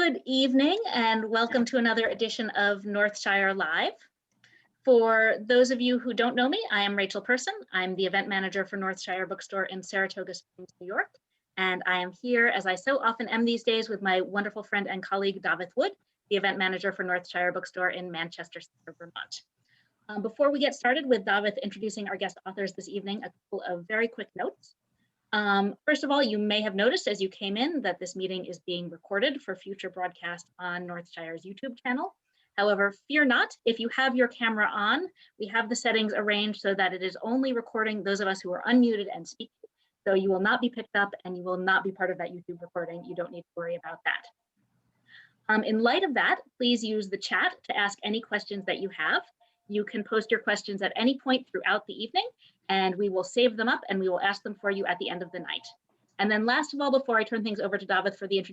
Good evening and welcome to another edition of Northshire Live. For those of you who don't know me, I am Rachel Person. I'm the event manager for Northshire Bookstore in Saratoga Springs, New York. And I am here, as I so often am these days, with my wonderful friend and colleague, Dafydd, the event manager for Northshire Bookstore in Manchester, Vermont. Before we get started with Dafydd introducing our guest authors this evening, a couple of very quick notes. First of all, you may have noticed as you came in that this meeting is being recorded for future broadcast on Northshire's YouTube channel. However, fear not, if you have your camera on, we have the settings arranged so that it is only recording those of us who are unmuted and speaking. So you will not be picked up and you will not be part of that YouTube recording. You don't need to worry about that. In light of that, please use the chat to ask any questions that you have. You can post your questions at any point throughout the evening, and we will save them up and we will ask them for you at the end of the night. And then last of all, before I turn things over to Dafydd for the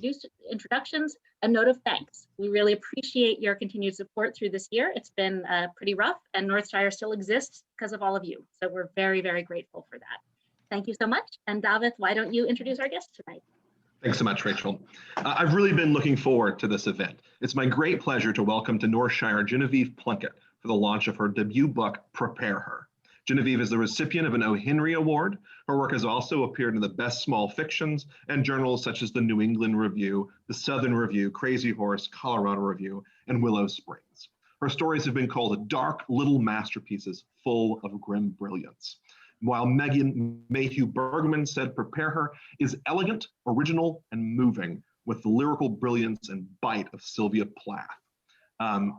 introductions, a note of thanks. We really appreciate your continued support through this year. It's been pretty rough and Northshire still exists because of all of you. So we're very, very grateful for that. Thank you so much. And Dafydd, why don't you introduce our guest tonight? Thanks so much, Rachel. I've really been looking forward to this event. It's my great pleasure to welcome to Northshire Genevieve Plunkett for the launch of her debut book, Prepare Her. Genevieve is the recipient of an O. Henry Award. Her work has also appeared in the best small fictions and journals such as the New England Review, the Southern Review, Crazy Horse, Colorado Review, and Willow Springs. Her stories have been called dark little masterpieces full of grim brilliance. While Megan Mayhew Bergman said Prepare Her is elegant, original, and moving with the lyrical brilliance and bite of Sylvia Plath.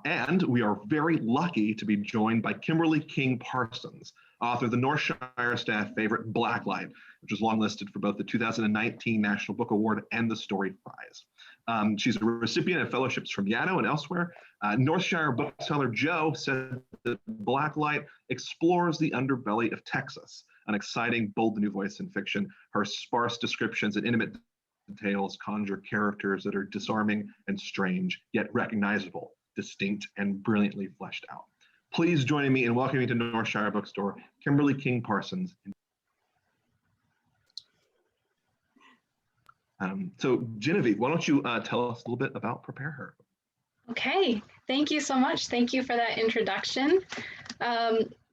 And we are very lucky to be joined by Kimberly King Parsons, author of the Northshire staff favorite Blacklight, which was longlisted for both the 2019 National Book Award and the Story Prize. She's a recipient of fellowships from Yaddo and elsewhere. Northshire bookseller Joe said that Blacklight explores the underbelly of Texas, an exciting, bold new voice in fiction. Her sparse descriptions and intimate details conjure characters that are disarming and strange, yet recognizable, distinct, and brilliantly fleshed out. Please join me in welcoming to Northshire Bookstore, Kimberly King Parsons. So Genevieve, why don't you tell us a little bit about Prepare Her? Okay, thank you so much. Thank you for that introduction.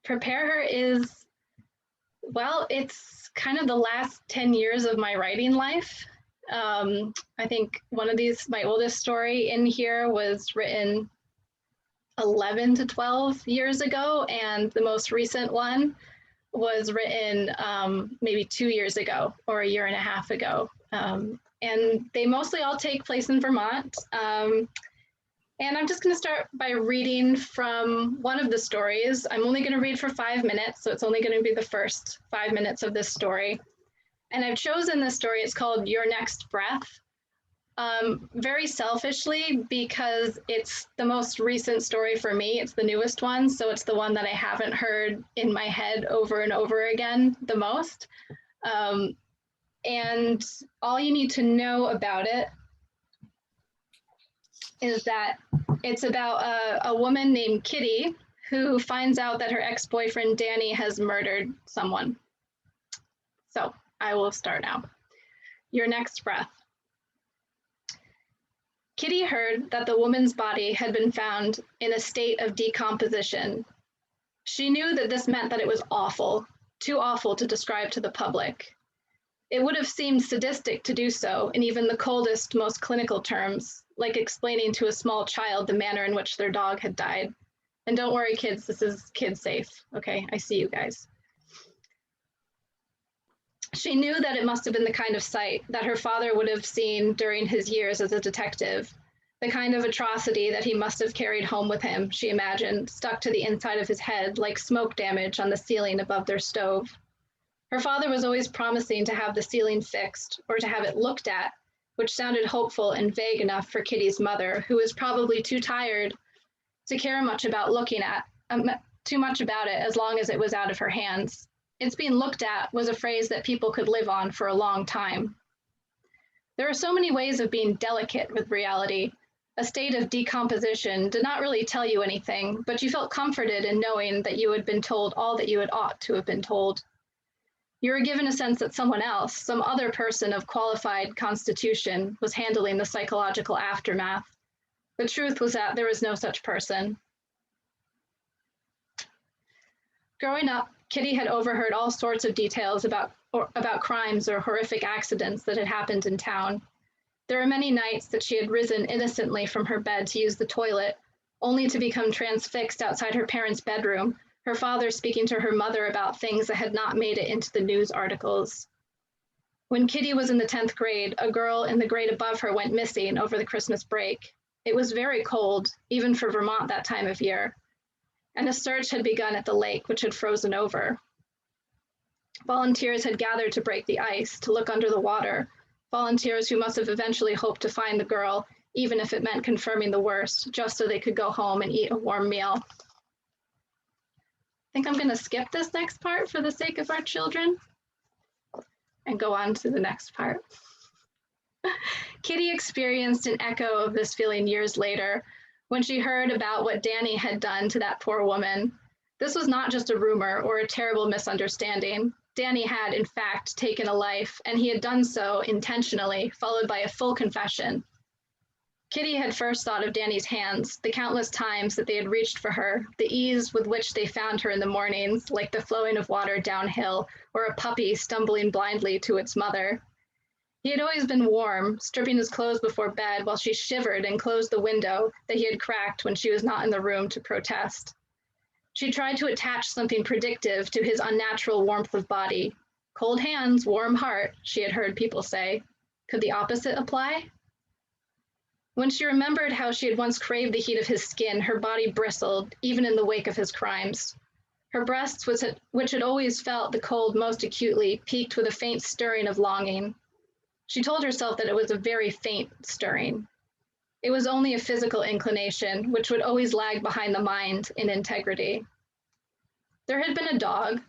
Prepare Her is, well, it's kind of the last 10 years of my writing life. I think one of these, my oldest story in here was written 11 to 12 years ago, and the most recent one was written maybe 2 years ago or a year and a half ago. And they mostly all take place in Vermont. And I'm just going to start by reading from one of the stories. I'm only going to read for 5 minutes, so it's only going to be the first 5 minutes of this story. And I've chosen this story, it's called Your Next Breath, very selfishly because it's the most recent story for me. It's the newest one, so it's the one that I haven't heard in my head over and over again the most. And all you need to know about it is that it's about a woman named Kitty who finds out that her ex-boyfriend Danny has murdered someone. So I will start now. Your next breath. Kitty heard that the woman's body had been found in a state of decomposition. She knew that this meant that it was awful, too awful to describe to the public. It would have seemed sadistic to do so in even the coldest, most clinical terms, like explaining to a small child the manner in which their dog had died. And don't worry, kids, this is kid safe. Okay, I see you guys. She knew that it must have been the kind of sight that her father would have seen during his years as a detective, the kind of atrocity that he must have carried home with him, she imagined, stuck to the inside of his head like smoke damage on the ceiling above their stove. Her father was always promising to have the ceiling fixed or to have it looked at, which sounded hopeful and vague enough for Kitty's mother, who was probably too tired to care much about looking at, too much about it as long as it was out of her hands. It's being looked at was a phrase that people could live on for a long time. There are so many ways of being delicate with reality. A state of decomposition did not really tell you anything, but you felt comforted in knowing that you had been told all that you had ought to have been told. You were given a sense that someone else, some other person of qualified constitution, was handling the psychological aftermath. The truth was that there was no such person. Growing up, Kitty had overheard all sorts of details about crimes or horrific accidents that had happened in town. There were many nights that she had risen innocently from her bed to use the toilet, only to become transfixed outside her parents' bedroom, her father speaking to her mother about things that had not made it into the news articles. When Kitty was in the 10th grade, a girl in the grade above her went missing over the Christmas break. It was very cold, even for Vermont that time of year, and a search had begun at the lake, which had frozen over. Volunteers had gathered to break the ice, to look under the water, volunteers who must have eventually hoped to find the girl, even if it meant confirming the worst, just so they could go home and eat a warm meal. I think I'm going to skip this next part for the sake of our children and go on to the next part. Kitty experienced an echo of this feeling years later when she heard about what Danny had done to that poor woman. This was not just a rumor or a terrible misunderstanding. Danny had, in fact, taken a life, and he had done so intentionally, followed by a full confession. Kitty had first thought of Danny's hands, the countless times that they had reached for her, the ease with which they found her in the mornings, like the flowing of water downhill, or a puppy stumbling blindly to its mother. He had always been warm, stripping his clothes before bed while she shivered and closed the window that he had cracked when she was not in the room to protest. She tried to attach something predictive to his unnatural warmth of body. Cold hands, warm heart, she had heard people say. Could the opposite apply? When she remembered how she had once craved the heat of his skin, her body bristled, even in the wake of his crimes. Her breasts, which had always felt the cold most acutely, peaked with a faint stirring of longing. She told herself that it was a very faint stirring. It was only a physical inclination, which would always lag behind the mind in integrity. There had been a dog,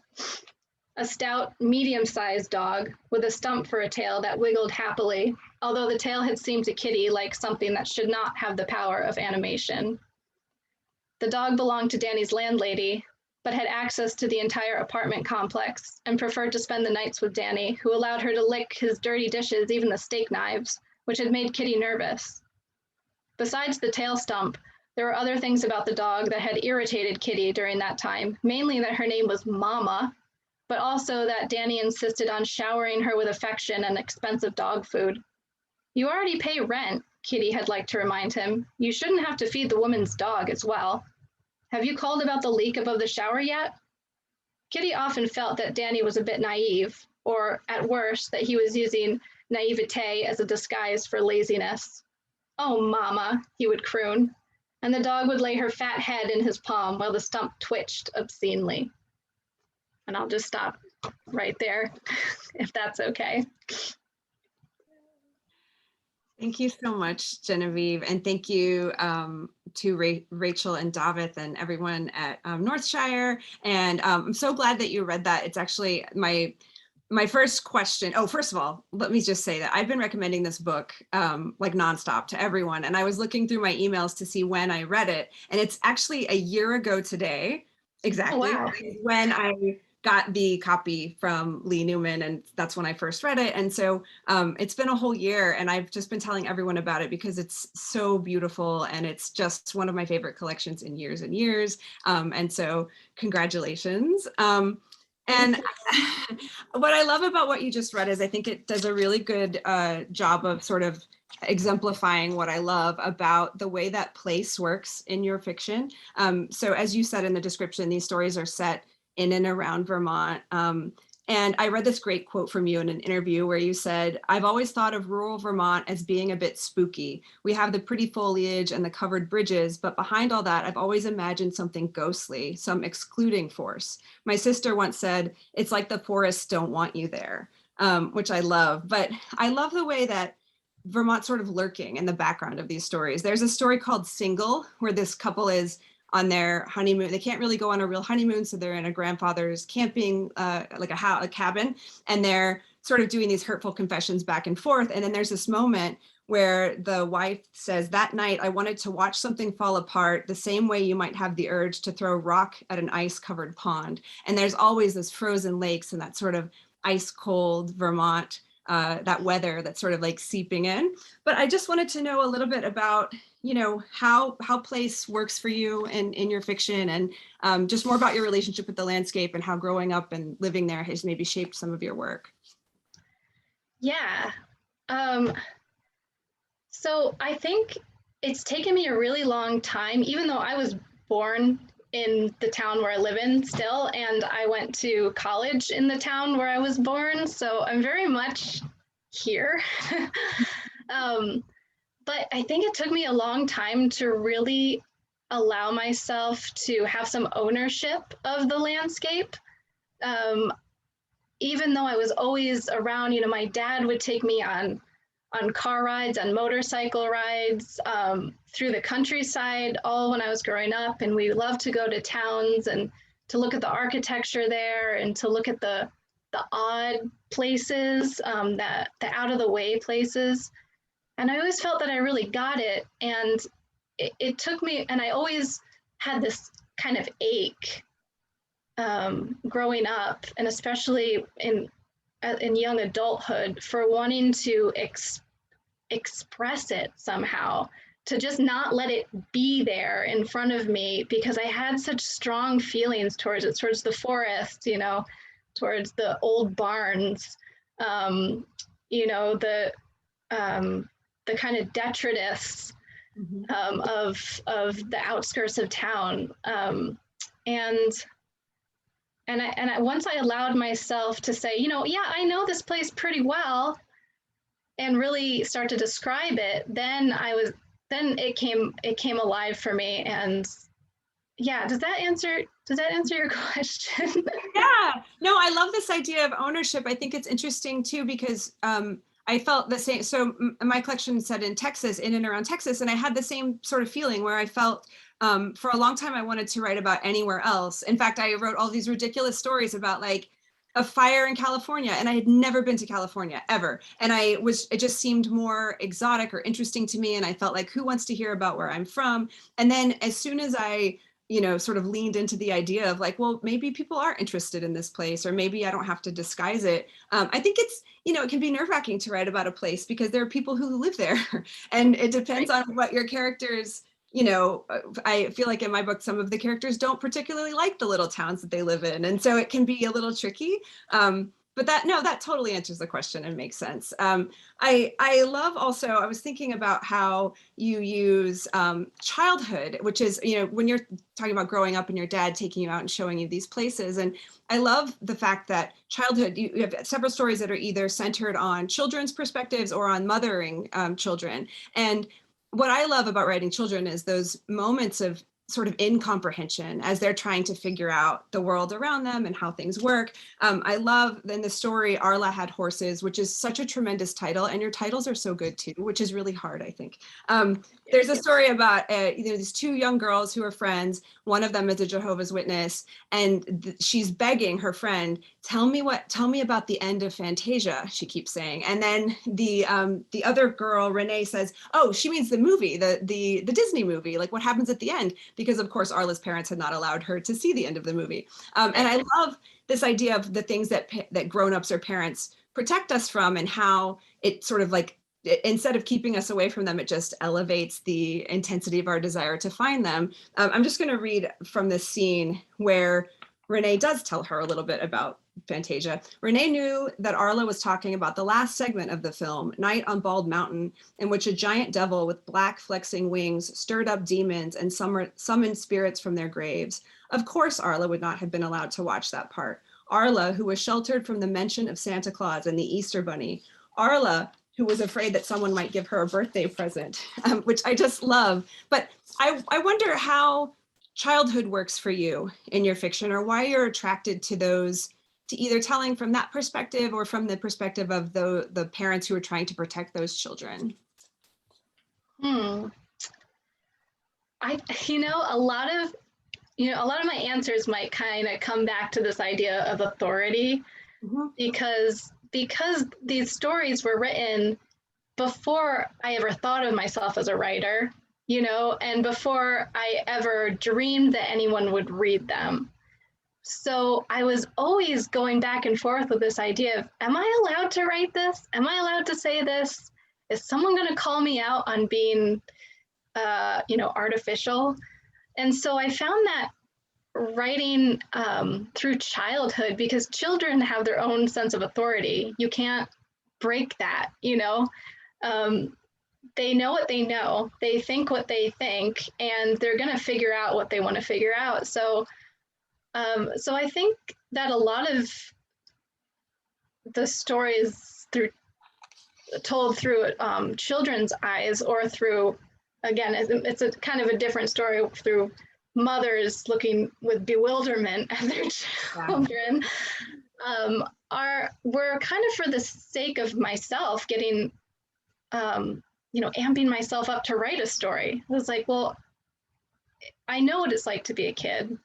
a stout, medium-sized dog with a stump for a tail that wiggled happily, although the tail had seemed to Kitty like something that should not have the power of animation. The dog belonged to Danny's landlady, but had access to the entire apartment complex and preferred to spend the nights with Danny, who allowed her to lick his dirty dishes, even the steak knives, which had made Kitty nervous. Besides the tail stump, there were other things about the dog that had irritated Kitty during that time, mainly that her name was Mama, but also that Danny insisted on showering her with affection and expensive dog food. You already pay rent, Kitty had liked to remind him. You shouldn't have to feed the woman's dog as well. Have you called about the leak above the shower yet? Kitty often felt that Danny was a bit naive, or at worst, that he was using naivete as a disguise for laziness. Oh, Mama, he would croon, and the dog would lay her fat head in his palm while the stump twitched obscenely. And I'll just stop right there, if that's okay. Thank you so much, Genevieve, and thank you to Rachel and Dafydd and everyone at Northshire. And I'm so glad that you read that. It's actually my first question. Oh, first of all, let me just say that I've been recommending this book like nonstop to everyone. And I was looking through my emails to see when I read it. And it's actually a year ago today, exactly, Oh, wow. when I got the copy from Lee Newman, and that's when I first read it. And so it's been a whole year, and I've just been telling everyone about it because it's so beautiful, and it's just one of my favorite collections in years and years. And so congratulations. And what I love about what you just read is I think it does a really good job of sort of exemplifying what I love about the way that place works in your fiction. So as you said in the description, these stories are set in and around Vermont. And I read this great quote from you in an interview where you said, "I've always thought of rural Vermont as being a bit spooky. We have the pretty foliage and the covered bridges, but behind all that, I've always imagined something ghostly, some excluding force. My sister once said, it's like the forests don't want you there," which I love. But I love the way that Vermont's sort of lurking in the background of these stories. There's a story called Single, where this couple is on their honeymoon. They can't really go on a real honeymoon, so they're in a grandfather's camping, like a cabin, and they're sort of doing these hurtful confessions back and forth. And then there's this moment where the wife says, "That night I wanted to watch something fall apart the same way you might have the urge to throw rock at an ice-covered pond." And there's always this frozen lakes and that sort of ice cold Vermont, that weather that's sort of like seeping in. But I just wanted to know a little bit about, you know, how place works for you in your fiction, and just more about your relationship with the landscape and how growing up and living there has maybe shaped some of your work. Yeah. So I think it's taken me a really long time, even though I was born in the town where I live in still, and I went to college in the town where I was born. So I'm very much here. But I think it took me a long time to really allow myself to have some ownership of the landscape. Even though I was always around, you know, my dad would take me on car rides, on motorcycle rides, through the countryside, all when I was growing up. And we loved to go to towns and to look at the architecture there and to look at the odd places, the out of the way places. And I always felt that I really got it. And it took me, and I always had this kind of ache growing up, and especially in young adulthood, for wanting to express it somehow, to just not let it be there in front of me, because I had such strong feelings towards it, towards the forest, you know, towards the old barns, you know, the kind of detritus of the outskirts of town. And once I allowed myself to say, you know, yeah, I know this place pretty well, and really start to describe it, then it came alive for me. And yeah, does that answer your question? Yeah, no, I love this idea of ownership. I think it's interesting too, because I felt the same. So my collection set in Texas, in and around Texas, and I had the same sort of feeling where I felt for a long time I wanted to write about anywhere else. In fact, I wrote all these ridiculous stories about like a fire in California, and I had never been to California ever. And it just seemed more exotic or interesting to me. And I felt like, who wants to hear about where I'm from? And then as soon as I, you know, sort of leaned into the idea of like, well, maybe people are interested in this place, or maybe I don't have to disguise it. I think it's, you know, it can be nerve-wracking to write about a place because there are people who live there, and it depends on what your characters, you know, I feel like in my book, some of the characters don't particularly like the little towns that they live in. And so it can be a little tricky. But that totally answers the question and makes sense. I love also, I was thinking about how you use childhood, which is, you know, when you're talking about growing up and your dad taking you out and showing you these places. And I love the fact that childhood, you have several stories that are either centered on children's perspectives or on mothering children. And what I love about writing children is those moments of sort of incomprehension as they're trying to figure out the world around them and how things work. I love in the story, Arla Had Horses, which is such a tremendous title, and your titles are so good too, which is really hard, I think. There's a story about these two young girls who are friends. One of them is a Jehovah's Witness, and she's begging her friend, tell me about the end of Fantasia, she keeps saying. And then the other girl, Renee, says, oh, she means the movie, the Disney movie, like what happens at the end, because of course Arla's parents had not allowed her to see the end of the movie. And I love this idea of the things that grown-ups or parents protect us from, and how it sort of like, instead of keeping us away from them, it just elevates the intensity of our desire to find them. I'm just going to read from this scene where Renee does tell her a little bit about Fantasia. Renee knew that Arla was talking about the last segment of the film, Night on Bald Mountain, in which a giant devil with black flexing wings stirred up demons and summoned spirits from their graves. Of course, Arla would not have been allowed to watch that part. Arla, who was sheltered from the mention of Santa Claus and the Easter Bunny. Arla, who was afraid that someone might give her a birthday present, which I just love. But I wonder how childhood works for you in your fiction, or why you're attracted to those, to either telling from that perspective or from the perspective of the parents who are trying to protect those children. A lot of my answers might kind of come back to this idea of authority, because these stories were written before I ever thought of myself as a writer, you know, and before I ever dreamed that anyone would read them. so I was always going back and forth with this idea of, am I allowed to write this? Am I allowed to say this? Is someone going to call me out on being, artificial? And so I found that writing through childhood, because children have their own sense of authority. You can't break that, they know what they know, they think what they think, and they're going to figure out what they want to figure out. So I think that a lot of the stories told through children's eyes, or through, again, it's a kind of a different story through mothers looking with bewilderment at their children, were kind of for the sake of myself getting, amping myself up to write a story. I was like, well, I know what it's like to be a kid.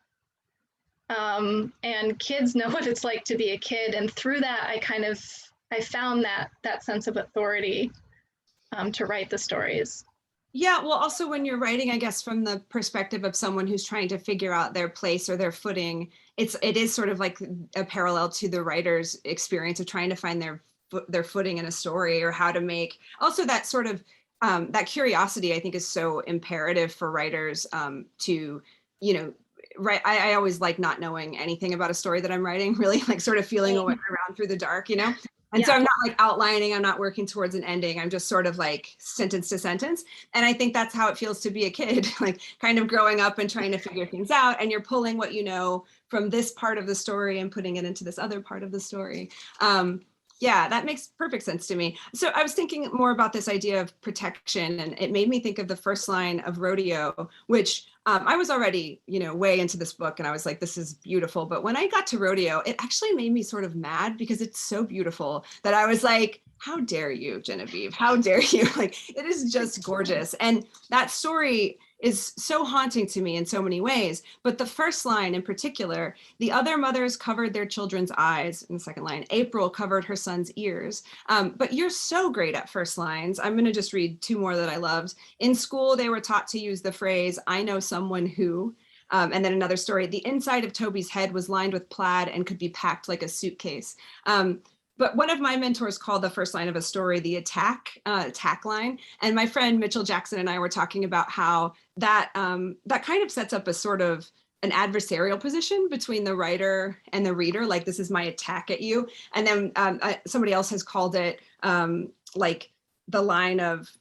And kids know what it's like to be a kid. And through that, I found that sense of authority to write the stories. Yeah, well, also when you're writing, I guess, from the perspective of someone who's trying to figure out their place or their footing, it is sort of like a parallel to the writer's experience of trying to find their footing in a story, or how to make, also that sort of, that curiosity, I think, is so imperative for writers to, right. I always like not knowing anything about a story that I'm writing, really, like sort of feeling around through the dark, And so I'm not like outlining, I'm not working towards an ending. I'm just sort of like sentence to sentence. And I think that's how it feels to be a kid, like kind of growing up and trying to figure things out. And you're pulling what you know from this part of the story and putting it into this other part of the story. Yeah, that makes perfect sense to me. So I was thinking more about this idea of protection, and it made me think of the first line of Rodeo, which I was already, way into this book, and I was like, this is beautiful. But when I got to Rodeo, it actually made me sort of mad, because it's so beautiful that I was like, how dare you, Genevieve? How dare you? Like, it is just gorgeous. And that story is so haunting to me in so many ways. But the first line in particular, the other mothers covered their children's eyes. In the second line, April covered her son's ears. But you're so great at first lines. I'm going to just read two more that I loved. In school, they were taught to use the phrase, I know someone who. And then another story, the inside of Toby's head was lined with plaid and could be packed like a suitcase. But one of my mentors called the first line of a story the attack line. And my friend Mitchell Jackson and I were talking about how that kind of sets up a sort of an adversarial position between the writer and the reader, like, this is my attack at you. And then somebody else has called it like the line of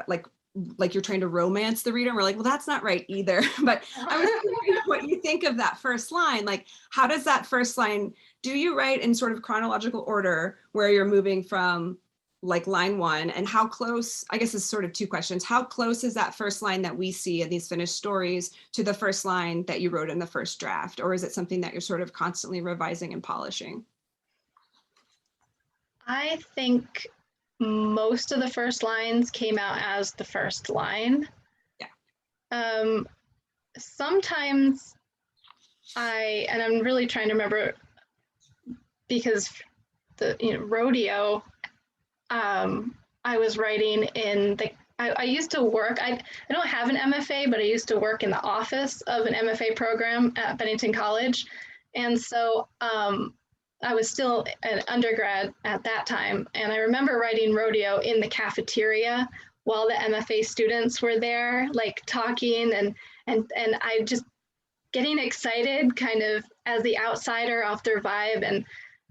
like you're trying to romance the reader. And we're like, well, that's not right either. But I was wondering what you think of that first line. Like, how does that first line, do you write in sort of chronological order where you're moving from like line one, and how close, I guess it's sort of two questions. How close is that first line that we see in these finished stories to the first line that you wrote in the first draft? Or is it something that you're sort of constantly revising and polishing? I think most of the first lines came out as the first line. Yeah. Sometimes and I'm really trying to remember, because the Rodeo, I was writing in I used to work, I don't have an MFA, but I used to work in the office of an MFA program at Bennington College. And so I was still an undergrad at that time. And I remember writing Rodeo in the cafeteria while the MFA students were there, like talking, and I just getting excited kind of as the outsider off their vibe,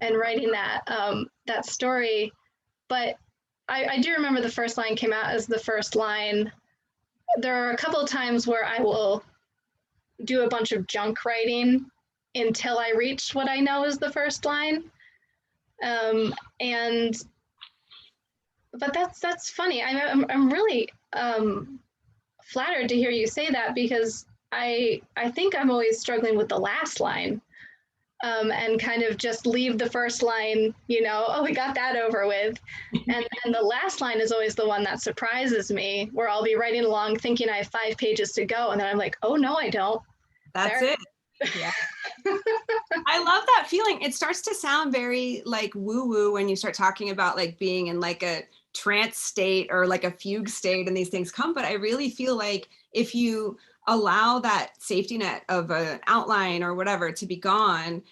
and writing that story. But I do remember the first line came out as the first line. There are a couple of times where I will do a bunch of junk writing until I reach what I know is the first line. But that's funny. I'm really flattered to hear you say that, because I think I'm always struggling with the last line, and kind of just leave the first line, oh, we got that over with. And the last line is always the one that surprises me, where I'll be writing along thinking I have 5 pages to go. And then I'm like, oh, no, I don't. That's it. Yeah. I love that feeling. It starts to sound very like woo-woo when you start talking about like being in like a trance state or like a fugue state and these things come. But I really feel like if you allow that safety net of an outline or whatever to be gone,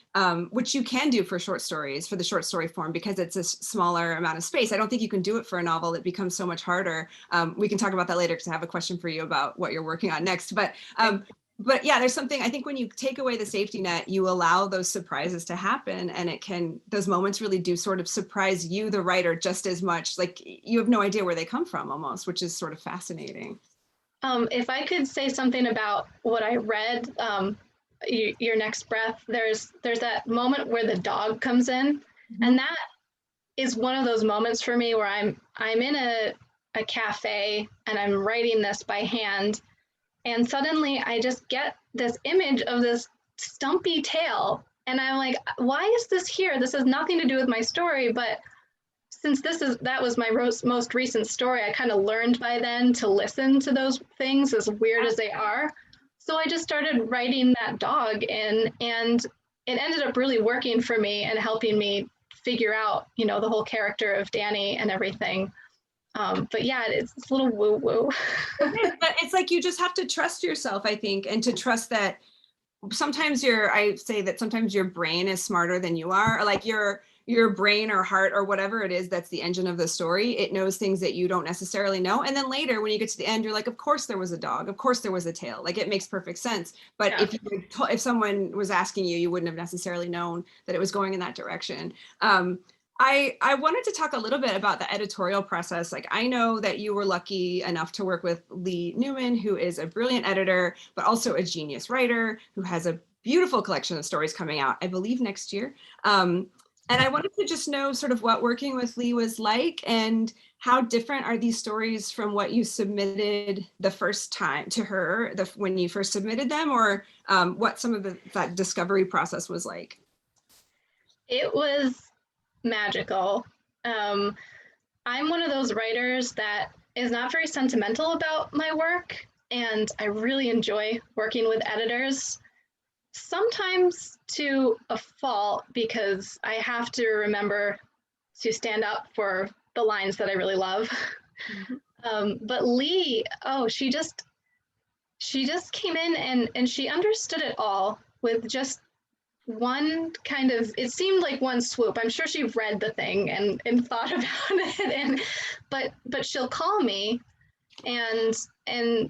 which you can do for short stories, for the short story form, because it's a smaller amount of space. I don't think you can do it for a novel. It becomes so much harder. We can talk about that later because I have a question for you about what you're working on next. But yeah, there's something, I think when you take away the safety net, you allow those surprises to happen, and those moments really do sort of surprise you, the writer, just as much. Like you have no idea where they come from almost, which is sort of fascinating. If I could say something about what I read, your next breath, there's that moment where the dog comes in, and that is one of those moments for me where I'm in a cafe and I'm writing this by hand, and suddenly I just get this image of this stumpy tail, and I'm like, why is this here? This has nothing to do with my story, but since that was my most recent story, I kind of learned by then to listen to those things, as weird as they are. So I just started writing that dog in, and it ended up really working for me and helping me figure out, the whole character of Danny and everything. But yeah, it's a little woo-woo. But it's like you just have to trust yourself, I think, and to trust that sometimes I say that sometimes your brain is smarter than you are, or like your brain or heart or whatever it is that's the engine of the story, it knows things that you don't necessarily know. And then later when you get to the end, you're like, of course there was a dog, of course there was a tail, like it makes perfect sense. But yeah, if someone was asking you, you wouldn't have necessarily known that it was going in that direction. I wanted to talk a little bit about the editorial process. Like, I know that you were lucky enough to work with Lee Newman, who is a brilliant editor, but also a genius writer who has a beautiful collection of stories coming out, I believe next year. And I wanted to just know sort of what working with Lee was like, and how different are these stories from what you submitted the first time to her, when you first submitted them, or what some of that discovery process was like? It was magical. I'm one of those writers that is not very sentimental about my work, and I really enjoy working with editors. Sometimes to a fault, because I have to remember to stand up for the lines that I really love. But Lee, she just came in and she understood it all with just one kind of, it seemed like one swoop. I'm sure she read the thing and thought about it, but she'll call me and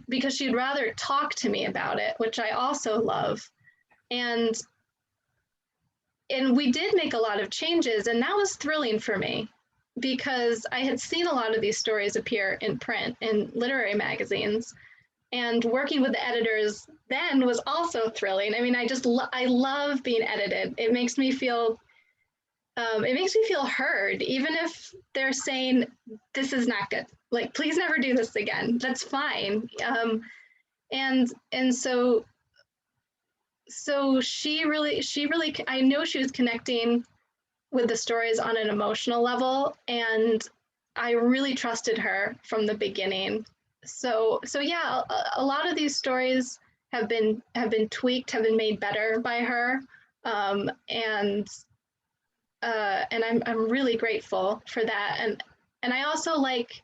because she'd rather talk to me about it, which I also love. And we did make a lot of changes, and that was thrilling for me because I had seen a lot of these stories appear in print in literary magazines, and working with the editors then was also thrilling. I mean, I love being edited. It makes me feel heard, even if they're saying this is not good. Like, please never do this again. That's fine. And so she really, I know she was connecting with the stories on an emotional level, and I really trusted her from the beginning. So yeah, a lot of these stories have been tweaked, have been made better by her, and I'm really grateful for that. And I also like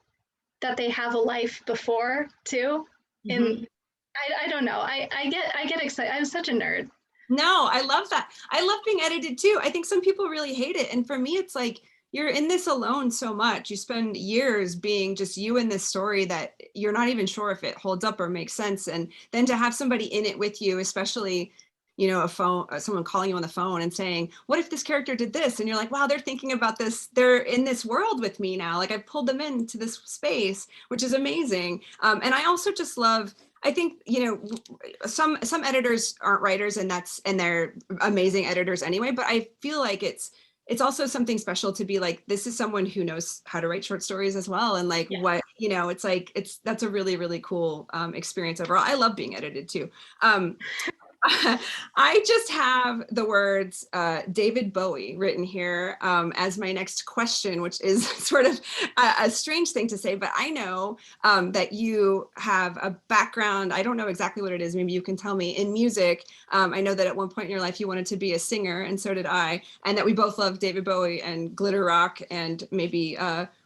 that they have a life before too. Mm-hmm. I don't know. I get excited. I'm such a nerd. No, I love that. I love being edited too. I think some people really hate it. And for me, it's like, you're in this alone so much. You spend years being just you in this story that you're not even sure if it holds up or makes sense. And then to have somebody in it with you, especially, someone calling you on the phone and saying, what if this character did this? And you're like, wow, they're thinking about this. They're in this world with me now. Like, I've pulled them into this space, which is amazing. And I also just love, I think, some editors aren't writers, and they're amazing editors anyway, but I feel like it's also something special to be like, this is someone who knows how to write short stories as well. And like, yeah. It's like, that's a really, really cool experience overall. I love being edited too. I just have the words David Bowie written here as my next question, which is sort of a strange thing to say, but I know that you have a background, I don't know exactly what it is, maybe you can tell me, in music. I know that at one point in your life you wanted to be a singer, and so did I, and that we both love David Bowie and glitter rock and maybe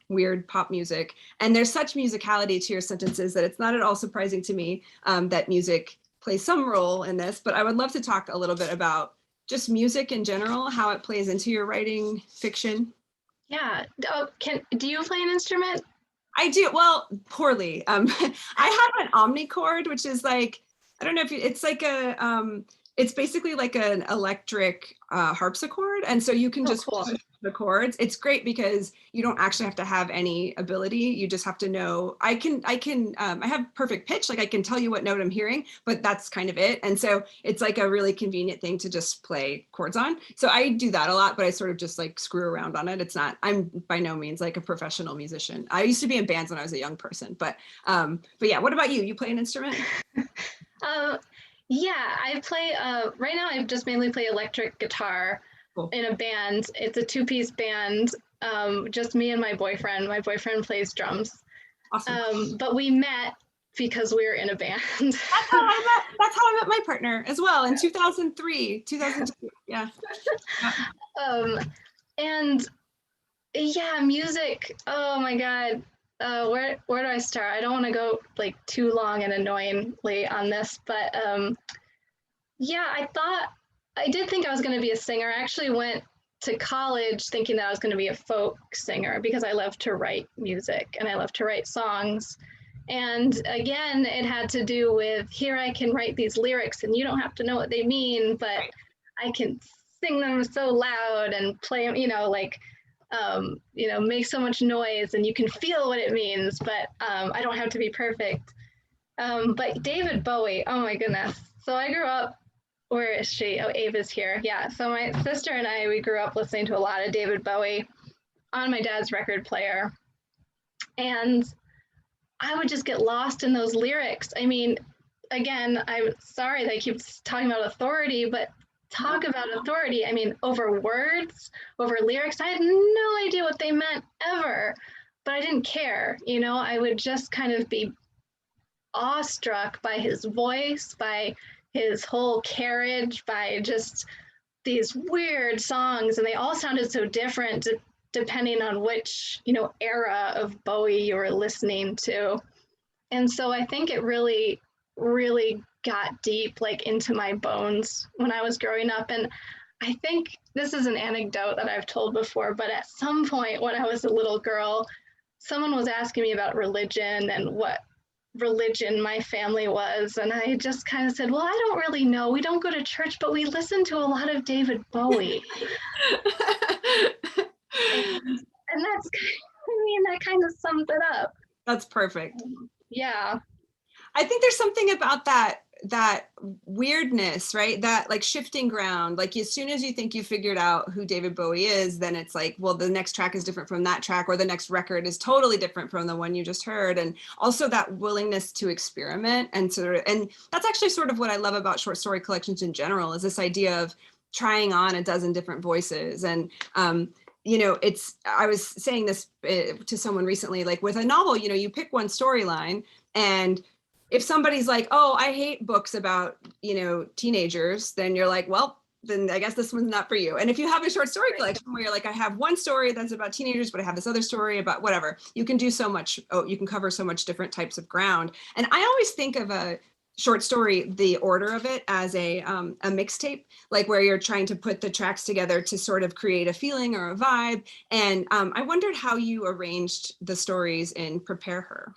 weird pop music. And there's such musicality to your sentences that it's not at all surprising to me that music play some role in this, but I would love to talk a little bit about just music in general, how it plays into your writing fiction. Yeah. Oh, do you play an instrument? I do. Well, poorly. I have an omnichord, which is like, I don't know if it's like it's basically like an electric harpsichord. And so you can just cool. push the chords. It's great because you don't actually have to have any ability. You just have to know, I have perfect pitch. Like I can tell you what note I'm hearing, but that's kind of it. And so it's like a really convenient thing to just play chords on. So I do that a lot, but I sort of just like screw around on it. I'm by no means like a professional musician. I used to be in bands when I was a young person, but yeah, what about you? You play an instrument? Yeah, I play, right now I just mainly play electric guitar in a band. It's a 2-piece band, just me and my boyfriend. My boyfriend plays drums. Awesome. But we met because we were in a band. That's how I met my partner as well in 2003, 2002, yeah. And yeah, music, oh my God. Where do I start? I don't want to go like too long and annoyingly on this, but yeah, I did think I was going to be a singer. I actually went to college thinking that I was going to be a folk singer because I love to write music and I love to write songs. And again, it had to do with here I can write these lyrics and you don't have to know what they mean, but I can sing them so loud and play them, make so much noise and you can feel what it means, but I don't have to be perfect. But David Bowie, oh my goodness. So I grew up, where is she? Oh, Ava's here. Yeah, so my sister and I, we grew up listening to a lot of David Bowie on my dad's record player. And I would just get lost in those lyrics. I mean, again, I'm sorry that I keep talking about authority, but talk about authority. I mean, over words, over lyrics, I had no idea what they meant ever, but I didn't care. I would just kind of be awestruck by his voice, by his whole carriage, by just these weird songs. And they all sounded so different depending on which, era of Bowie you were listening to. And so I think it really, really got deep, like into my bones when I was growing up. And I think this is an anecdote that I've told before, but at some point when I was a little girl, someone was asking me about religion and what religion my family was. And I just kind of said, well, I don't really know. We don't go to church, but we listen to a lot of David Bowie. and that's, that kind of sums it up. That's perfect. Yeah. I think there's something about that weirdness, right? That like shifting ground, like as soon as you think you figured out who David Bowie is, then it's like, well, the next track is different from that track, or the next record is totally different from the one you just heard. And also that willingness to experiment and that's actually sort of what I love about short story collections in general, is this idea of trying on a dozen different voices. And I was saying this to someone recently, like with a novel, you pick one storyline, and if somebody's like, oh, I hate books about, teenagers, then you're like, well, then I guess this one's not for you. And if you have a short story collection where you're like, I have one story that's about teenagers, but I have this other story about whatever, you can do so much, you can cover so much different types of ground. And I always think of a short story, the order of it, as a mixtape, like where you're trying to put the tracks together to sort of create a feeling or a vibe. And I wondered how you arranged the stories in Prepare Her.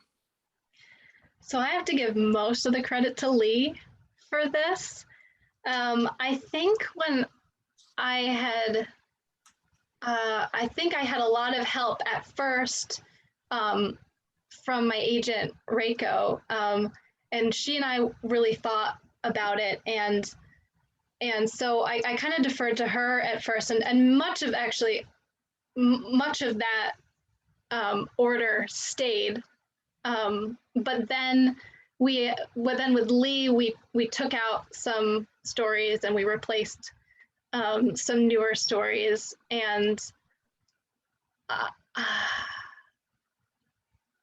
So I have to give most of the credit to Lee for this. I think when I had a lot of help at first from my agent, Reiko, and she and I really thought about it. And so I kind of deferred to her at first, and much of that order stayed. But then with Lee, we took out some stories and we replaced some newer stories. And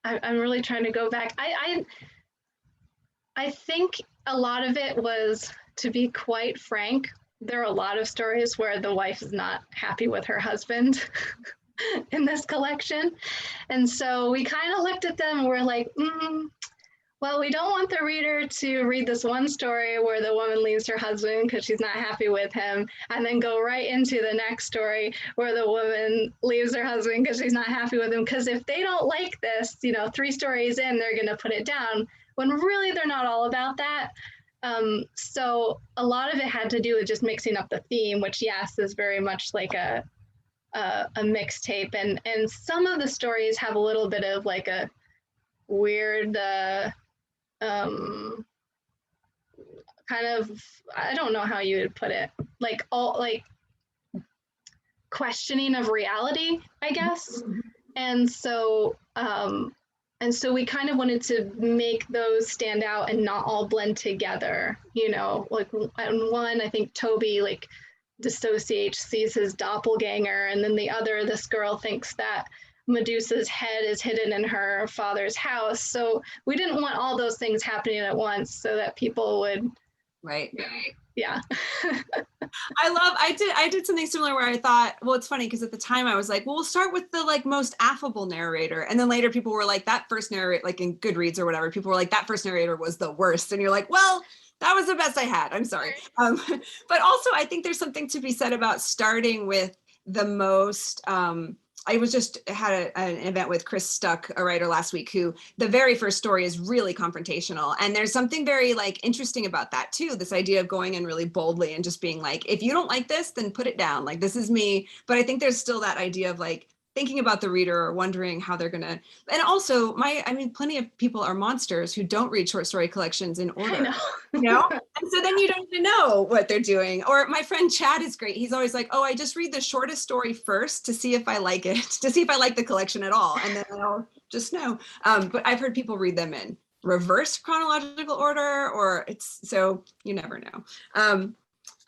I'm really trying to go back. I think a lot of it was, to be quite frank, there are a lot of stories where the wife is not happy with her husband. In this collection. And so we kind of looked at them and we're like, well, we don't want the reader to read this one story where the woman leaves her husband because she's not happy with him, and then go right into the next story where the woman leaves her husband because she's not happy with him. Because if they don't like this, 3 stories in, they're going to put it down, when really they're not all about that. So a lot of it had to do with just mixing up the theme, which, yes, is very much like a mixtape. And some of the stories have a little bit of like a weird kind of, I don't know how you would put it, like questioning of reality, I guess. And so we kind of wanted to make those stand out and not all blend together, like one, I think Toby like dissociates, sees his doppelganger, and then the other, this girl thinks that Medusa's head is hidden in her father's house. So we didn't want all those things happening at once so that people would, right. Yeah. I did something similar where I thought, well, it's funny because at the time I was like, well, we'll start with the like most affable narrator. And then later people were like, that first narrator, like in Goodreads or whatever, people were like, that first narrator was the worst. And you're like, well, that was the best I had. I'm sorry. But also I think there's something to be said about starting with the most, I was just had an event with Chris Stuck, a writer last week, who the very first story is really confrontational. And there's something very like interesting about that too. This idea of going in really boldly and just being like, if you don't like this, then put it down. Like, this is me. But I think there's still that idea of like thinking about the reader or wondering how they're going to, and also plenty of people are monsters who don't read short story collections in order, And so then you don't even know what they're doing. Or my friend Chad is great. He's always like, oh, I just read the shortest story first to see if I like it, to see if I like the collection at all. And then I'll just know. But I've heard people read them in reverse chronological order, or so you never know.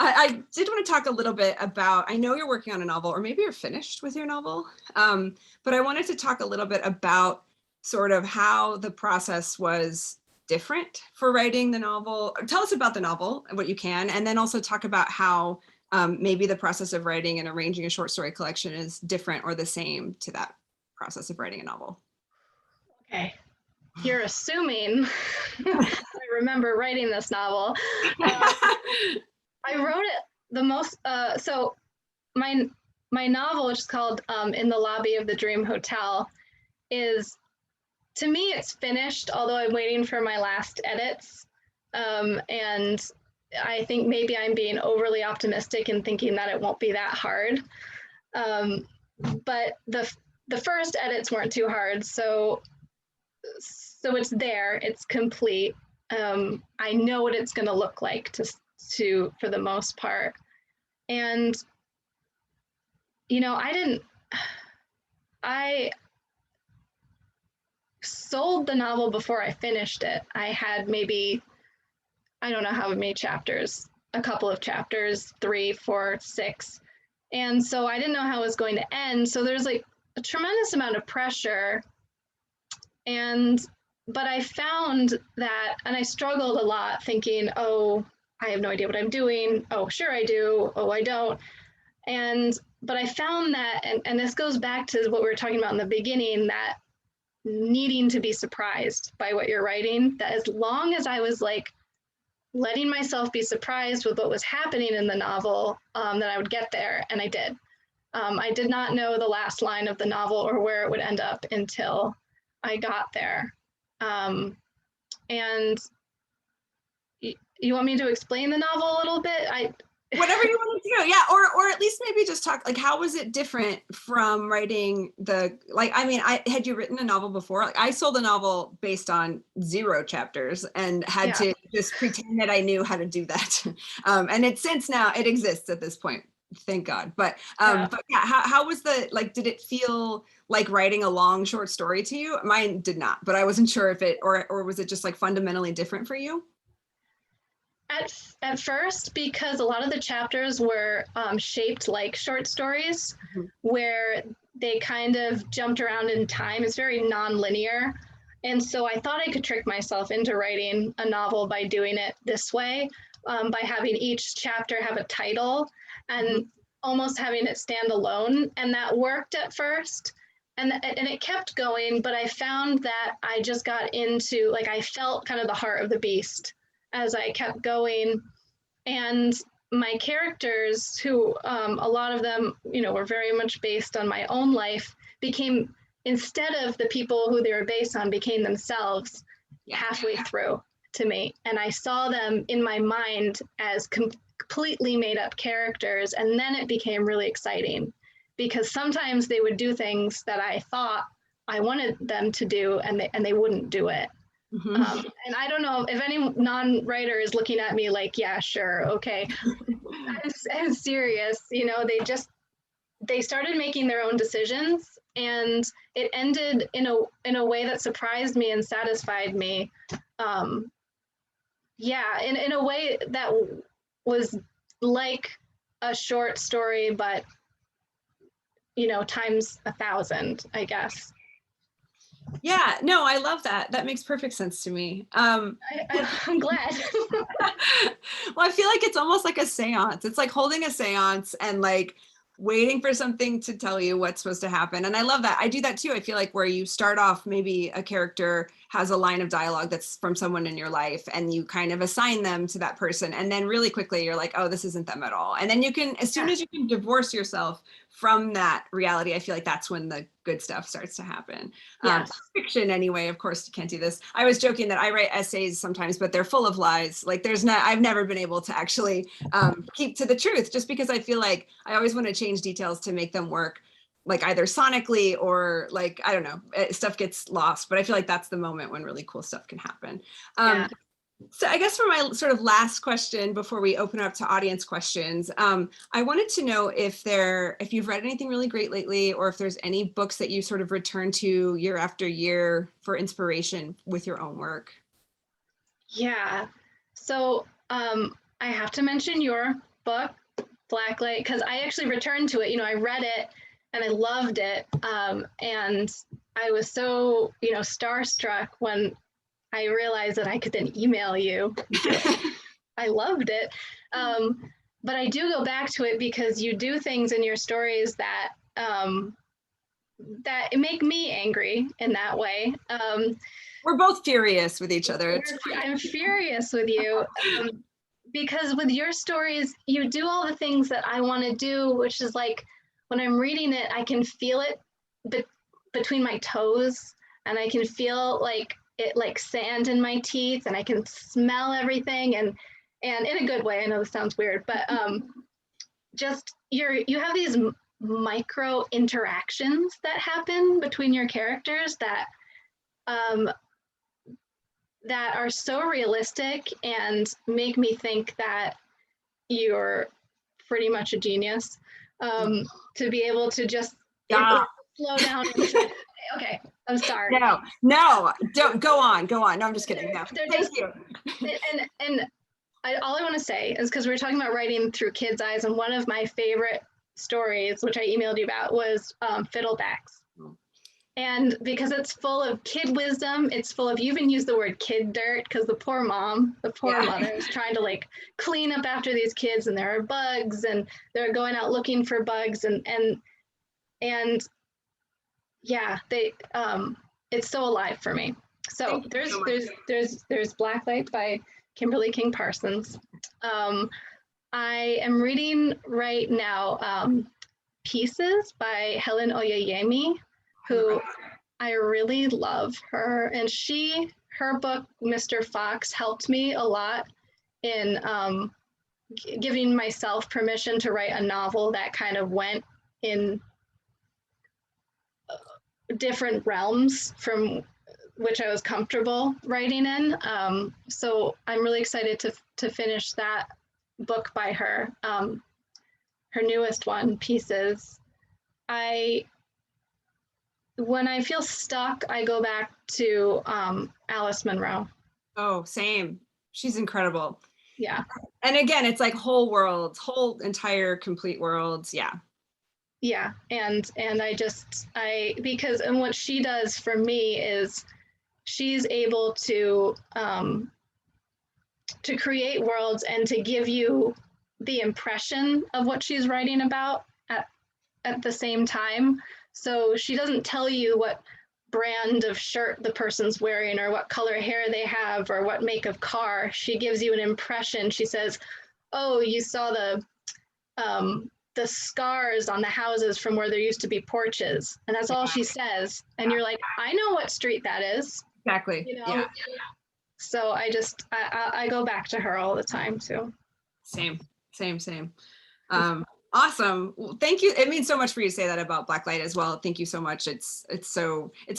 I did want to talk a little bit about, I know you're working on a novel, or maybe you're finished with your novel, but I wanted to talk a little bit about sort of how the process was different for writing the novel. Tell us about the novel, what you can, and then also talk about how maybe the process of writing and arranging a short story collection is different or the same to that process of writing a novel. Okay. You're assuming I remember writing this novel. I wrote it the most, so my novel, which is called In the Lobby of the Dream Hotel, is, to me, it's finished, although I'm waiting for my last edits. And I think maybe I'm being overly optimistic and thinking that it won't be that hard. But the first edits weren't too hard, so it's there, it's complete. I know what it's going to look like for the most part. And, I sold the novel before I finished it. I had maybe, I don't know how many chapters, a couple of chapters, 3, 4, 6. And so I didn't know how it was going to end. So there's like a tremendous amount of pressure. But I found that, and I struggled a lot thinking, oh, I have no idea what I'm doing. Oh, sure I do. Oh, I don't. But I found that, and this goes back to what we were talking about in the beginning, that needing to be surprised by what you're writing, that as long as I was like letting myself be surprised with what was happening in the novel, that I would get there, and I did. I did not know the last line of the novel or where it would end up until I got there. And you want me to explain the novel a little bit? Whatever you want to do, yeah, or at least maybe just talk, like, how was it different from writing had you written a novel before? Like, I sold a novel based on 0 chapters and had to just pretend that I knew how to do that. And it since now it exists at this point, thank God. But how was did it feel like writing a long short story to you? Mine did not, but I wasn't sure if it, or was it just like fundamentally different for you? At first, because a lot of the chapters were shaped like short stories, where they kind of jumped around in time. It's very non-linear. And so I thought I could trick myself into writing a novel by doing it this way, by having each chapter have a title and almost having it stand alone. And that worked at first. and it kept going, but I found that I just got into, like, I felt kind of the heart of the beast as I kept going. And my characters, who a lot of them, you know, were very much based on my own life, became, instead of the people who they were based on, became themselves halfway through to me. And I saw them in my mind as completely made up characters. And then it became really exciting, because sometimes they would do things that I thought I wanted them to do, and they wouldn't do it. Mm-hmm. And I don't know if any non-writer is looking at me like, yeah, sure, okay. I'm serious, you know, they started making their own decisions, and it ended in a way that surprised me and satisfied me. Yeah, in a way that was like a short story, but, you know, times 1,000, I guess. Yeah, no, I love that. That makes perfect sense to me. I'm glad. Well, I feel like it's almost like a seance. It's like holding a seance and like waiting for something to tell you what's supposed to happen. And I love that. I do that too. I feel like where you start off, maybe a character has a line of dialogue that's from someone in your life, and you kind of assign them to that person. And then really quickly you're like, oh, this isn't them at all. And then you can, as soon as you can divorce yourself from that reality, I feel like that's when the good stuff starts to happen. Yes. Fiction anyway, of course, you can't do this. I was joking that I write essays sometimes, but they're full of lies. Like I've never been able to actually keep to the truth, just because I feel like I always want to change details to make them work, like either sonically or like, I don't know, stuff gets lost. But I feel like that's the moment when really cool stuff can happen. Yeah. So I guess for my sort of last question before we open up to audience questions, I wanted to know if you've read anything really great lately, or if there's any books that you sort of return to year after year for inspiration with your own work. Yeah. So I have to mention your book, Blacklight, because I actually returned to it. You know, I read it and I loved it. And I was so, you know, starstruck when I realized that I could then email you. I loved it. But I do go back to it because you do things in your stories that that make me angry in that way. We're both furious with each other. I'm furious with you because with your stories, you do all the things that I want to do, which is like when I'm reading it, I can feel it between my toes, and I can feel like it like sand in my teeth, and I can smell everything, and in a good way. I know this sounds weird, but just you have these micro interactions that happen between your characters that that are so realistic and make me think that you're pretty much a genius to be able to just slow down and say, okay, I'm sorry. No, don't go on. No, I'm just kidding. No, thank you. And all I want to say is, because we're talking about writing through kids' eyes, and one of my favorite stories, which I emailed you about, was Fiddlebacks. And because it's full of kid wisdom, it's full of, you even use the word kid dirt, because the poor mother is trying to like clean up after these kids, and there are bugs, and they're going out looking for bugs, and yeah, they it's so alive for me. So there's Blacklight by Kimberly King Parsons. I am reading right now Pieces by Helen Oyeyemi, who I really love her, and her book Mr. Fox helped me a lot in giving myself permission to write a novel that kind of went in different realms from which I was comfortable writing in. So I'm really excited to finish that book by her. Her newest one, Pieces. When I feel stuck, I go back to Alice Munro. Oh, same. She's incredible. Yeah. And again, it's like whole worlds, whole entire complete worlds. Yeah. Yeah. And because what she does for me is she's able to create worlds and to give you the impression of what she's writing about at the same time. So she doesn't tell you what brand of shirt the person's wearing or what color hair they have or what make of car. She gives you an impression. She says, oh, you saw the scars on the houses from where there used to be porches. And that's all she says. And you're like, I know what street that is. Exactly. You know? Yeah. So I go back to her all the time too. Same. Awesome. Well, thank you. It means so much for you to say that about Blacklight as well. Thank you so much. It's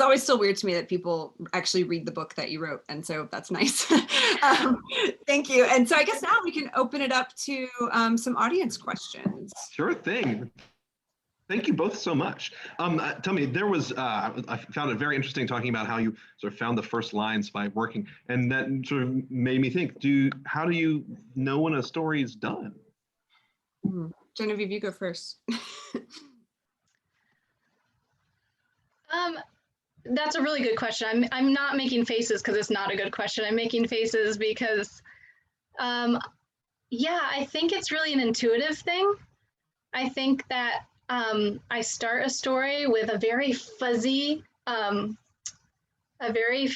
always still weird to me that people actually read the book that you wrote. And so that's nice. Thank you. And so I guess now we can open it up to some audience questions. Sure thing. Thank you both so much. Tell me, there was, I found it very interesting talking about how you sort of found the first lines by working, and that sort of made me think, how do you know when a story is done? Genevieve, you go first. That's a really good question. I'm not making faces because it's not a good question. I'm making faces because, yeah, I think it's really an intuitive thing. I think that I start a story with a very fuzzy, a very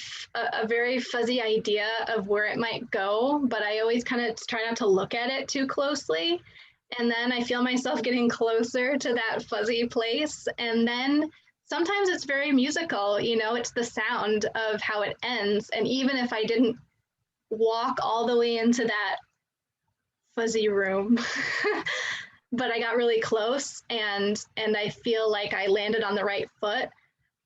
fuzzy idea of where it might go, but I always kind of try not to look at it too closely. And then I feel myself getting closer to that fuzzy place. And then sometimes it's very musical, you know, it's the sound of how it ends. And even if I didn't walk all the way into that fuzzy room, but I got really close and I feel like I landed on the right foot,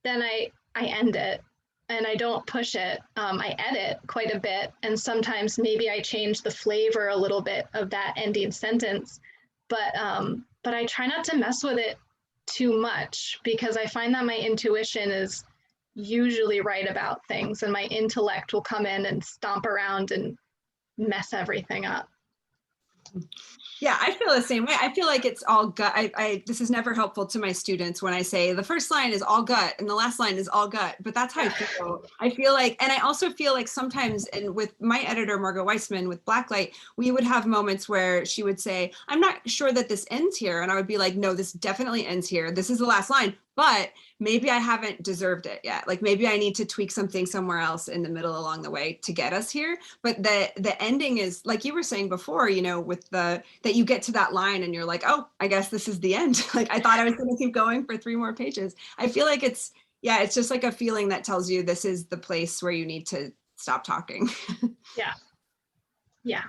then I end it and I don't push it. I edit quite a bit. And sometimes maybe I change the flavor a little bit of that ending sentence. But I try not to mess with it too much because I find that my intuition is usually right about things and my intellect will come in and stomp around and mess everything up. Yeah, I feel the same way. I feel like it's all gut. This is never helpful to my students when I say the first line is all gut and the last line is all gut, but that's how I feel. I feel like, and I also feel like sometimes, and with my editor, Margot Weissman, with Blacklight, we would have moments where she would say, I'm not sure that this ends here. And I would be like, no, this definitely ends here. This is the last line, but maybe I haven't deserved it yet. Like maybe I need to tweak something somewhere else in the middle along the way to get us here. But the ending is, like you were saying before, you know, with that you get to that line and you're like, oh, I guess this is the end. Like I thought I was going to keep going for 3 more pages. I feel like it's just like a feeling that tells you this is the place where you need to stop talking. Yeah.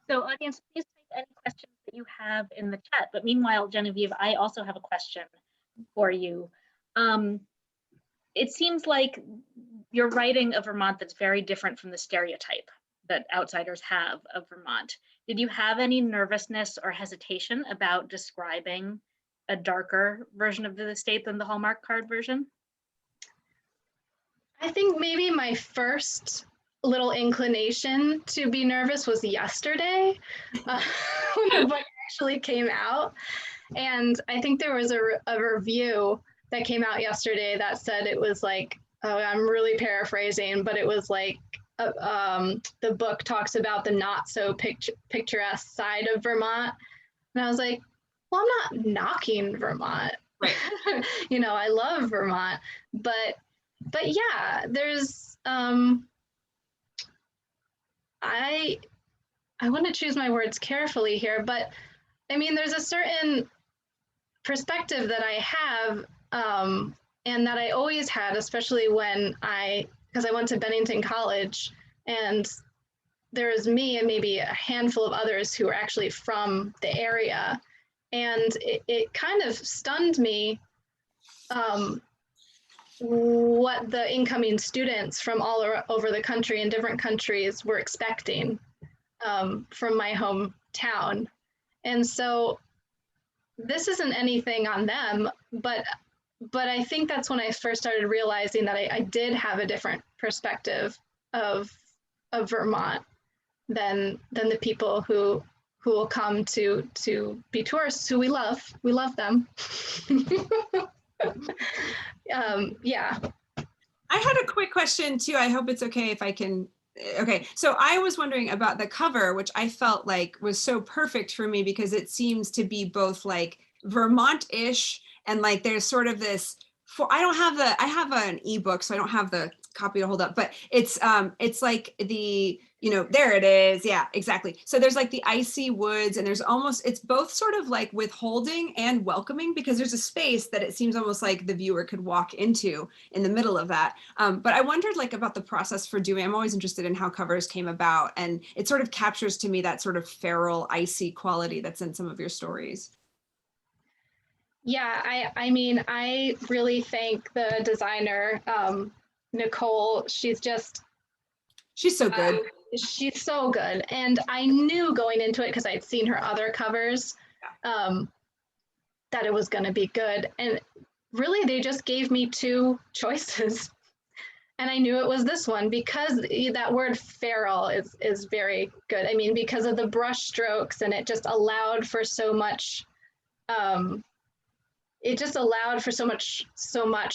So audience, please type any questions that you have in the chat. But meanwhile, Genevieve, I also have a question for you. It seems like you're writing a Vermont that's very different from the stereotype that outsiders have of Vermont. Did you have any nervousness or hesitation about describing a darker version of the state than the Hallmark card version? I think maybe my first little inclination to be nervous was yesterday when the book actually came out. And I think there was a review that came out yesterday that said it was like, oh, I'm really paraphrasing, but it was like, the book talks about the not so picturesque side of Vermont. And I was like, well, I'm not knocking Vermont. Right. You know, I love Vermont, but yeah, there's, I want to choose my words carefully here, but I mean, there's a certain perspective that I have, and that I always had, especially when because I went to Bennington College, and there was me and maybe a handful of others who were actually from the area. And it kind of stunned me what the incoming students from all over the country and different countries were expecting from my hometown. And so this isn't anything on them, but I think that's when I first started realizing that I did have a different perspective of Vermont than the people who will come to be tourists, who we love. We love them. Yeah. I had a quick question too. I hope it's okay if I can. Okay, so I was wondering about the cover, which I felt like was so perfect for me because it seems to be both like Vermont-ish, and like there's sort of this. I have an ebook, so I don't have the copy to hold up, but it's like the, there it is. Yeah, exactly. So there's like the icy woods, and it's both sort of like withholding and welcoming, because there's a space that it seems almost like the viewer could walk into in the middle of that. But I wondered like about the process for doing, I'm always interested in how covers came about, and it sort of captures to me that sort of feral, icy quality that's in some of your stories. Yeah, I mean, I really thank the designer, Nicole. She's so good. She's so good. And I knew going into it, because I'd seen her other covers, that it was going to be good. And really, they just gave me two choices. And I knew it was this one, because that word feral is very good. I mean, because of the brush strokes, and it just allowed for so much. It just allowed for so much.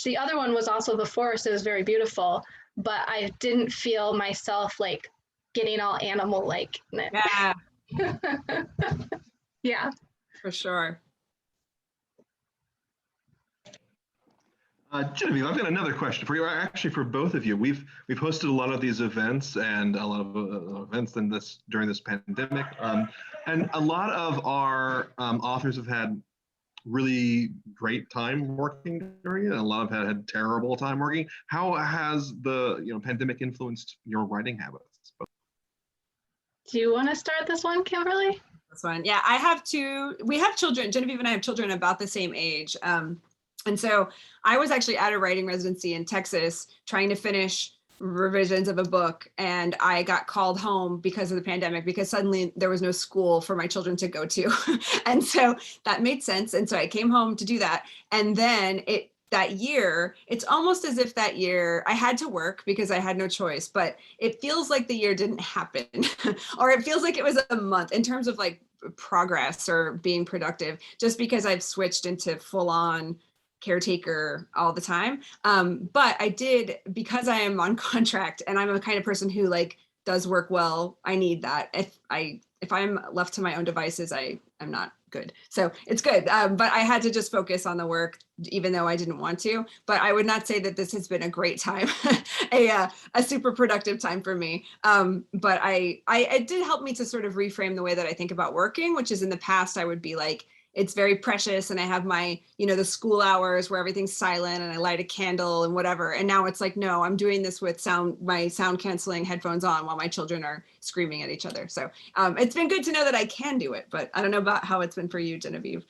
The other one was also the forest. It was very beautiful, but I didn't feel myself like getting all animal-like. Yeah. Yeah. For sure. Genevieve, I've got another question for you. Actually, for both of you, we've hosted a lot of these events and a lot of events during this pandemic, and a lot of our authors have had really great time working during it, and a lot have had terrible time working. How has the pandemic influenced your writing habits? Do you want to start this one, Kimberly? This one, yeah. We have children. Genevieve and I have children about the same age. And so I was actually at a writing residency in Texas trying to finish revisions of a book, and I got called home because of the pandemic, because suddenly there was no school for my children to go to. And so that made sense. And so I came home to do that. And then that year, it's almost as if that year I had to work because I had no choice, but it feels like the year didn't happen, or it feels like it was a month in terms of like progress or being productive, just because I've switched into full on caretaker all the time. But I did, because I am on contract and I'm a kind of person who like does work well, I need that. If I'm left to my own devices, I'm not good. So it's good. But I had to just focus on the work, even though I didn't want to. But I would not say that this has been a great time, a super productive time for me. But it did help me to sort of reframe the way that I think about working, which is in the past, I would be like, it's very precious, and I have my, the school hours where everything's silent and I light a candle and whatever. And now it's like, no, I'm doing this with my sound canceling headphones on while my children are screaming at each other. So it's been good to know that I can do it, but I don't know about how it's been for you, Genevieve.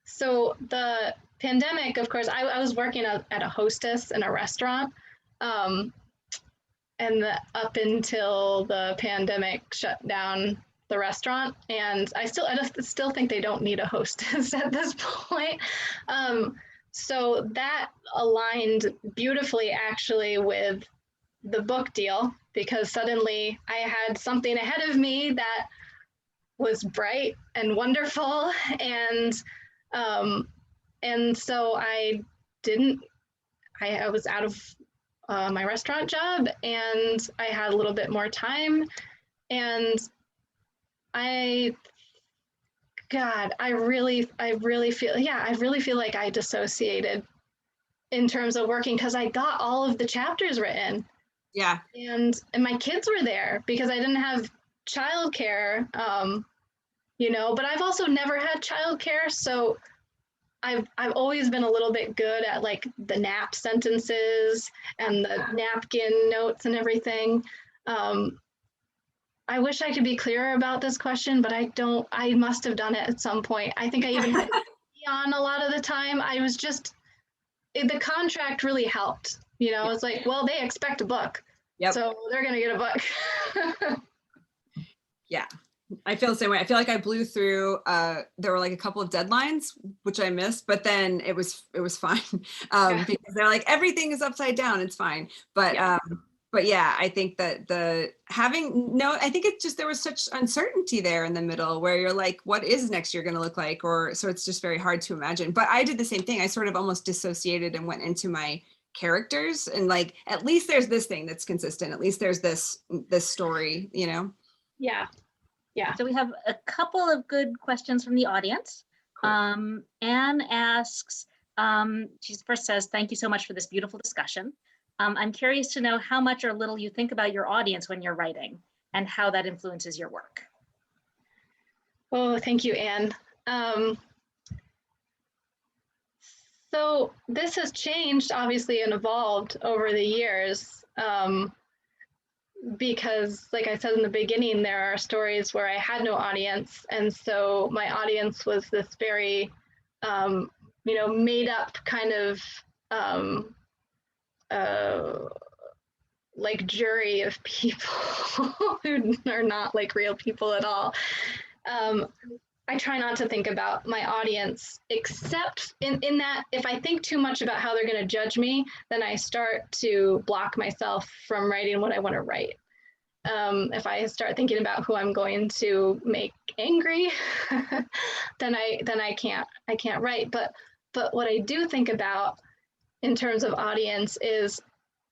So the pandemic, of course, I was working at a hostess in a restaurant. And up until the pandemic shut down the restaurant, and I still think they don't need a hostess at this point. So that aligned beautifully actually with the book deal, because suddenly I had something ahead of me that was bright and wonderful, and so I was out of my restaurant job, and I had a little bit more time, and I really feel like I dissociated in terms of working, because I got all of the chapters written. Yeah. And my kids were there because I didn't have childcare, but I've also never had childcare, so I've always been a little bit good at like the nap sentences and the napkin notes and everything. I wish I could be clearer about this question, but I must have done it at some point. I think I even had to be on a lot of the time. The contract really helped. It's like, well, they expect a book. Yep. So they're going to get a book. Yeah. I feel the same way. I feel like I blew through, there were like a couple of deadlines, which I missed, but then it was fine. Because they're like, everything is upside down. It's fine. But yeah, I think that I think it's just, there was such uncertainty there in the middle where you're like, what is next year going to look like? So it's just very hard to imagine. But I did the same thing. I sort of almost dissociated and went into my characters, and like, at least there's this thing that's consistent. At least there's this story, Yeah. Yeah. So we have a couple of good questions from the audience. Anne asks, she first says, thank you so much for this beautiful discussion. I'm curious to know how much or little you think about your audience when you're writing and how that influences your work. Oh, thank you, Anne. So this has changed, obviously, and evolved over the years. Because like I said in the beginning, there are stories where I had no audience. And so my audience was this very, made up kind of like jury of people who are not like real people at all. I try not to think about my audience, except in that if I think too much about how they're going to judge me, then I start to block myself from writing what I want to write. If I start thinking about who I'm going to make angry, then I can't write. But what I do think about in terms of audience is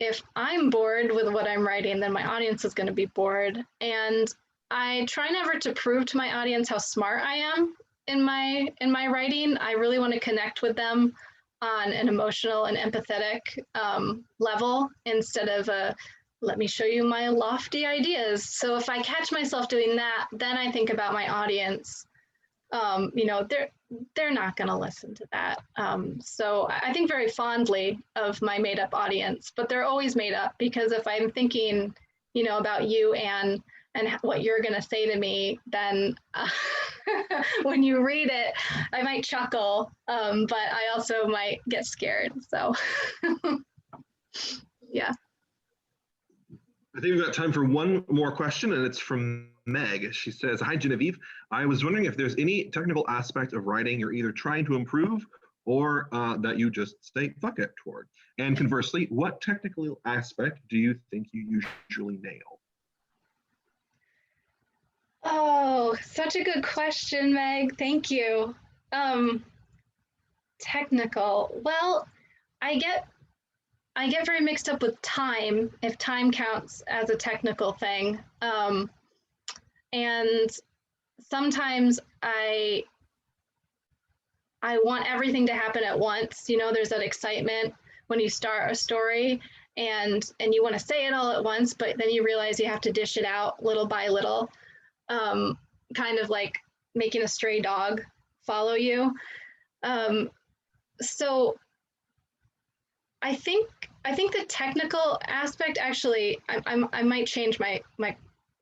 if I'm bored with what I'm writing, then my audience is going to be bored. And I try never to prove to my audience how smart I am in my writing. I really want to connect with them on an emotional and empathetic level instead of let me show you my lofty ideas. So if I catch myself doing that, then I think about my audience. They're not going to listen to that. So I think very fondly of my made up audience, but they're always made up because if I'm thinking, about you and what you're going to say to me, then when you read it, I might chuckle, but I also might get scared. So yeah. I think we've got time for one more question, and it's from Meg. She says, hi, Genevieve. I was wondering if there's any technical aspect of writing you're either trying to improve or that you just say fuck it toward. And conversely, what technical aspect do you think you usually nail? Oh, such a good question, Meg. Thank you. Technical. Well, I get very mixed up with time, if time counts as a technical thing. And sometimes I want everything to happen at once. There's that excitement when you start a story and you want to say it all at once, but then you realize you have to dish it out little by little, kind of like making a stray dog follow you. So I think the technical aspect, actually, I might change my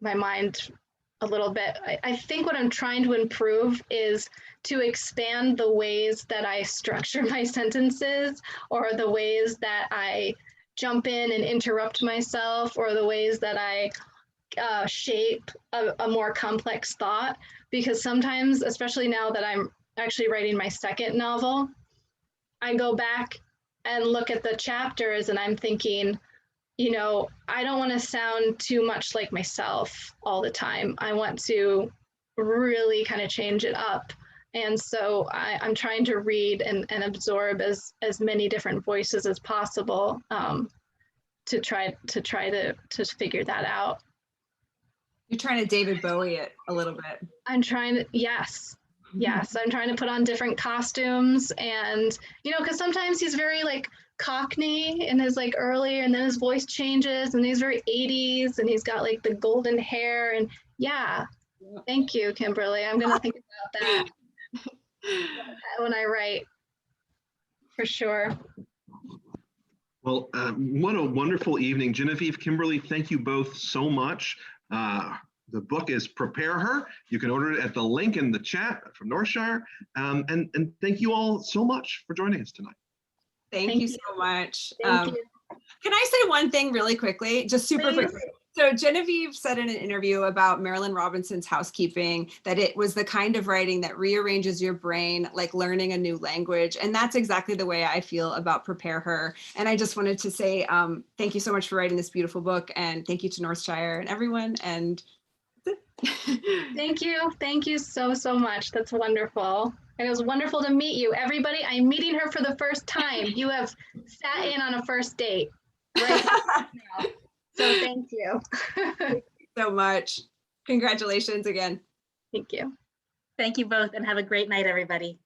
mind a little bit. I think what I'm trying to improve is to expand the ways that I structure my sentences, or the ways that I jump in and interrupt myself, or the ways that I shape a more complex thought. Because sometimes, especially now that I'm actually writing my second novel, I go back and look at the chapters and I'm thinking, I don't want to sound too much like myself all the time. I want to really kind of change it up. And so I'm trying to read and absorb as many different voices as possible to try to figure that out. You're trying to David Bowie it a little bit. I'm trying to, yes, I'm trying to put on different costumes, and because sometimes he's very like Cockney in his like early, and then his voice changes and he's very 80s and he's got like the golden hair, and thank you, Kimberly. I'm gonna think about that when I write, for sure. Well, what a wonderful evening. Genevieve, Kimberly, thank you both so much. The book is Prepare Her. You can order it at the link in the chat from Northshire. And thank you all so much for joining us tonight. Thank you so much. Thank you. Can I say one thing really quickly, just super quickly? So Genevieve said in an interview about Marilyn Robinson's Housekeeping that it was the kind of writing that rearranges your brain, like learning a new language. And that's exactly the way I feel about Prepare Her. And I just wanted to say thank you so much for writing this beautiful book, and thank you to Northshire and everyone. And Thank you so much. That's wonderful. And it was wonderful to meet you. Everybody, I'm meeting her for the first time. You have sat in on a first date right now. So thank you. Thank you so much. Congratulations again. Thank you. Thank you both and have a great night, everybody.